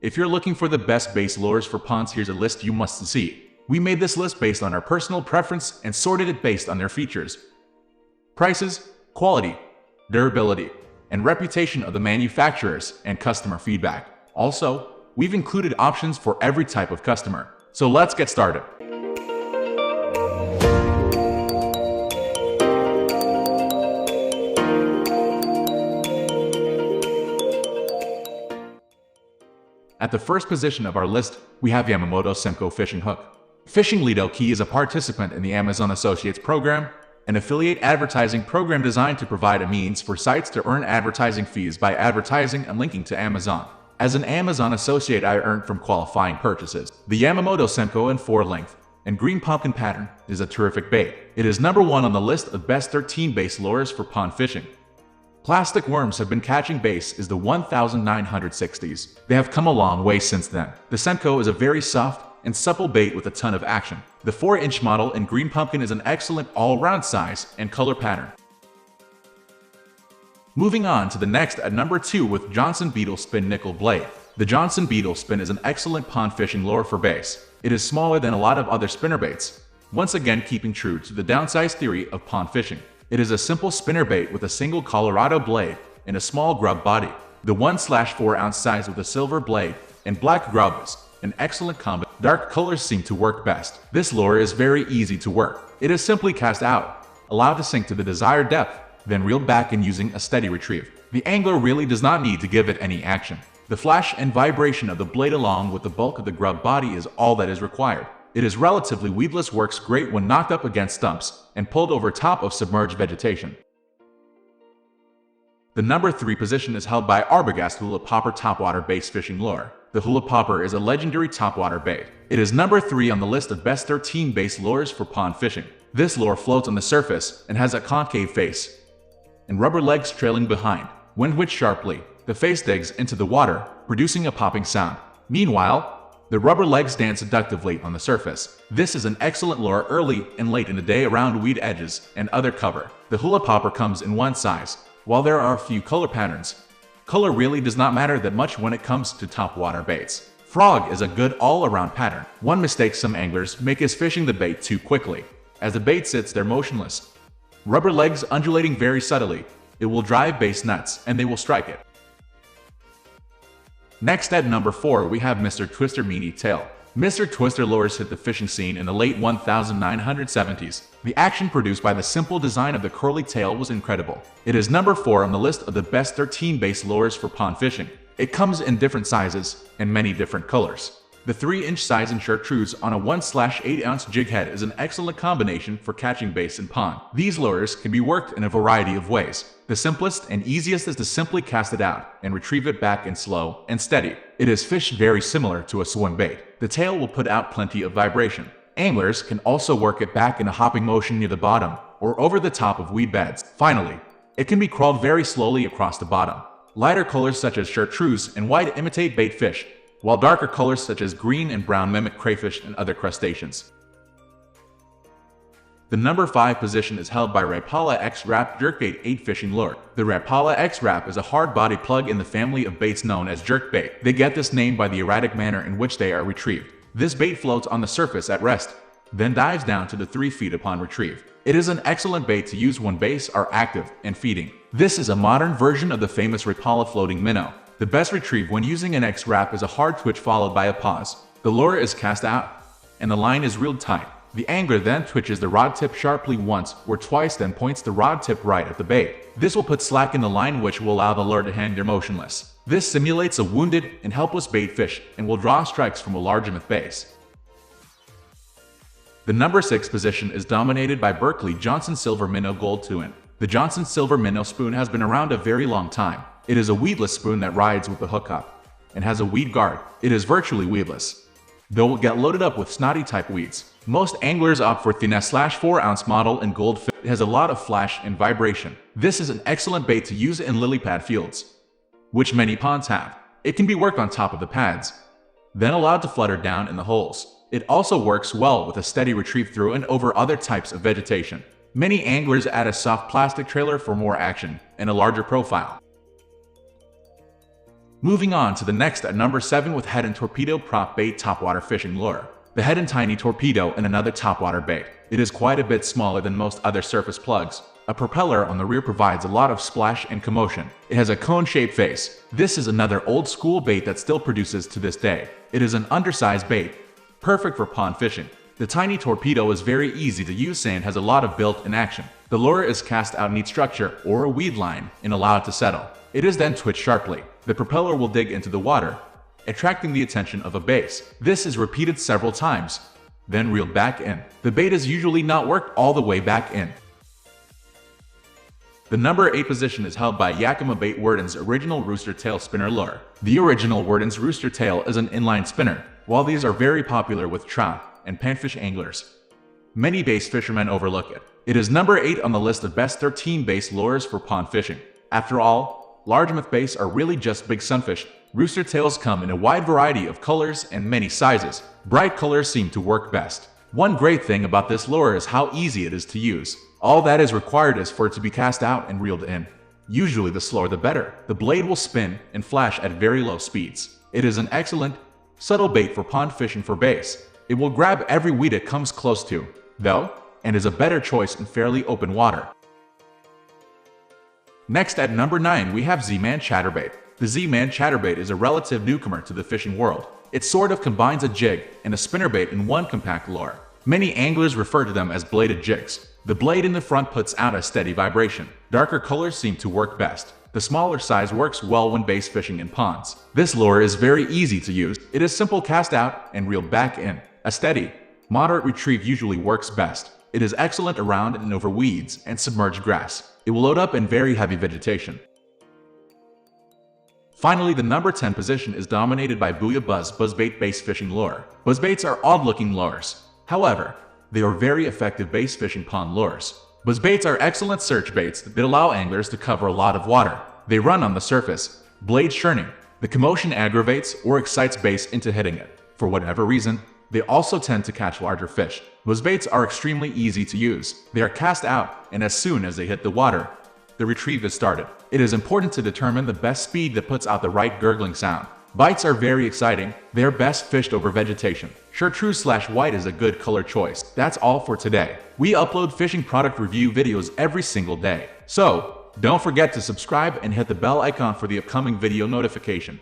If you're looking for the best base lures for ponds, here's a list you must see. We made this list based on our personal preference and sorted it based on their features, prices, quality, durability, and reputation of the manufacturers and customer feedback. Also, we've included options for every type of customer. So let's get started. At the first position of our list, we have Yamamoto Senko Fishing Hook. Fishing Lido Key is a participant in the Amazon Associates program, an affiliate advertising program designed to provide a means for sites to earn advertising fees by advertising and linking to Amazon. As an Amazon associate, I earned from qualifying purchases. The Yamamoto Senko in 4-length and green pumpkin pattern is a terrific bait. It is number 1 on the list of best 13 base lures for pond fishing. Plastic worms have been catching base is the 1960s. They have come a long way since then. The Senko is a very soft and supple bait with a ton of action. The 4-inch model in green pumpkin is an excellent all-round size and color pattern. Moving on to the next at number 2 with Johnson Beetle Spin Nickel Blade. The Johnson Beetle Spin is an excellent pond fishing lure for base. It is smaller than a lot of other spinnerbaits, once again keeping true to the downsize theory of pond fishing. It is a simple spinnerbait with a single Colorado blade and a small grub body. The 1/4-ounce size with a silver blade and black grub is an excellent combo. Dark colors seem to work best. This lure is very easy to work. It is simply cast out, allowed to sink to the desired depth, then reeled back in using a steady retrieve. The angler really does not need to give it any action. The flash and vibration of the blade along with the bulk of the grub body is all that is required. It is relatively weedless, works great when knocked up against stumps and pulled over top of submerged vegetation. The number 3 position is held by Arbogast Hula Popper Topwater Base Fishing Lure. The Hula Popper is a legendary topwater bait. It is number 3 on the list of best 13 base lures for pond fishing. This lure floats on the surface and has a concave face and rubber legs trailing behind. When whipped sharply, the face digs into the water, producing a popping sound. Meanwhile, the rubber legs dance seductively on the surface. This is an excellent lure early and late in the day around weed edges and other cover. The Hula Popper comes in one size. While there are a few color patterns, color really does not matter that much when it comes to topwater baits. Frog is a good all-around pattern. One mistake some anglers make is fishing the bait too quickly. As the bait sits there motionless, rubber legs undulating very subtly, it will drive base nuts and they will strike it. Next at number 4 we have Mr. Twister Meanie Tail. Mr. Twister lures hit the fishing scene in the late 1970s. The action produced by the simple design of the curly tail was incredible. It is number 4 on the list of the best 13 base lures for pond fishing. It comes in different sizes and many different colors. The 3-inch size in chartreuse on a 1/8-ounce jig head is an excellent combination for catching base in pond. These lures can be worked in a variety of ways. The simplest and easiest is to simply cast it out and retrieve it back in slow and steady. It is fished very similar to a swim bait. The tail will put out plenty of vibration. Anglers can also work it back in a hopping motion near the bottom or over the top of weed beds. Finally, it can be crawled very slowly across the bottom. Lighter colors such as chartreuse and white imitate bait fish, while darker colors such as green and brown mimic crayfish and other crustaceans. The number 5 position is held by Rapala X-Rap Jerkbait 8 Fishing Lure. The Rapala X-Rap is a hard-bodied plug in the family of baits known as jerkbait. They get this name by the erratic manner in which they are retrieved. This bait floats on the surface at rest, then dives down to the 3 feet upon retrieve. It is an excellent bait to use when baits are active and feeding. This is a modern version of the famous Rapala floating minnow. The best retrieve when using an X-Rap is a hard twitch followed by a pause. The lure is cast out, and the line is reeled tight. The angler then twitches the rod tip sharply once or twice, then points the rod tip right at the bait. This will put slack in the line, which will allow the lure to hang there motionless. This simulates a wounded and helpless bait fish and will draw strikes from a largemouth base. The number 6 position is dominated by Berkley Johnson Silver Minnow Gold Twin. The Johnson Silver Minnow spoon has been around a very long time. It is a weedless spoon that rides with the hookup and has a weed guard. It is virtually weedless, though it will get loaded up with snotty type weeds. Most anglers opt for thin/4-ounce model in gold. It has a lot of flash and vibration. This is an excellent bait to use in lily pad fields, which many ponds have. It can be worked on top of the pads, then allowed to flutter down in the holes. It also works well with a steady retrieve through and over other types of vegetation. Many anglers add a soft plastic trailer for more action and a larger profile. Moving on to the next at number 7 with Head and Torpedo Prop Bait Topwater Fishing Lure. The Head and Tiny Torpedo and another topwater bait. It is quite a bit smaller than most other surface plugs. A propeller on the rear provides a lot of splash and commotion. It has a cone-shaped face. This is another old-school bait that still produces to this day. It is an undersized bait, perfect for pond fishing. The Tiny Torpedo is very easy to use and has a lot of built-in action. The lure is cast out neat structure or a weed line and allowed to settle. It is then twitched sharply. The propeller will dig into the water, attracting the attention of a base. This is repeated several times, then reeled back in. The bait is usually not worked all the way back in. The number 8 position is held by Yakima Bait Worden's original Rooster Tail Spinner Lure. The original Worden's Rooster Tail is an inline spinner. While these are very popular with trout and panfish anglers, many bass fishermen overlook it. It is number 8 on the list of best 13 bass lures for pond fishing. After all, largemouth bass are really just big sunfish. Rooster tails come in a wide variety of colors and many sizes. Bright colors seem to work best. One great thing about this lure is how easy it is to use. All that is required is for it to be cast out and reeled in. Usually the slower the better. The blade will spin and flash at very low speeds. It is an excellent, subtle bait for pond fishing for bass. It will grab every weed it comes close to, though, and is a better choice in fairly open water. Next at number 9 we have Z-Man Chatterbait. The Z-Man Chatterbait is a relative newcomer to the fishing world. It sort of combines a jig and a spinnerbait in one compact lure. Many anglers refer to them as bladed jigs. The blade in the front puts out a steady vibration. Darker colors seem to work best. The smaller size works well when bass fishing in ponds. This lure is very easy to use. It is simple cast out and reeled back in. A steady, moderate retrieve usually works best. It is excellent around and over weeds and submerged grass. It will load up in very heavy vegetation. Finally, the number 10 position is dominated by Booyah Buzz Buzzbait Bass Fishing Lure. Buzzbaits are odd-looking lures. However, they are very effective bass fishing pond lures. Buzzbaits are excellent search baits that allow anglers to cover a lot of water. They run on the surface, blade churning. The commotion aggravates or excites bass into hitting it. For whatever reason, they also tend to catch larger fish. Buzzbaits are extremely easy to use. They are cast out, and as soon as they hit the water, the retrieve is started. It is important to determine the best speed that puts out the right gurgling sound. Bites are very exciting. They are best fished over vegetation. Chartreuse/white is a good color choice. That's all for today. We upload fishing product review videos every single day. So, don't forget to subscribe and hit the bell icon for the upcoming video notification.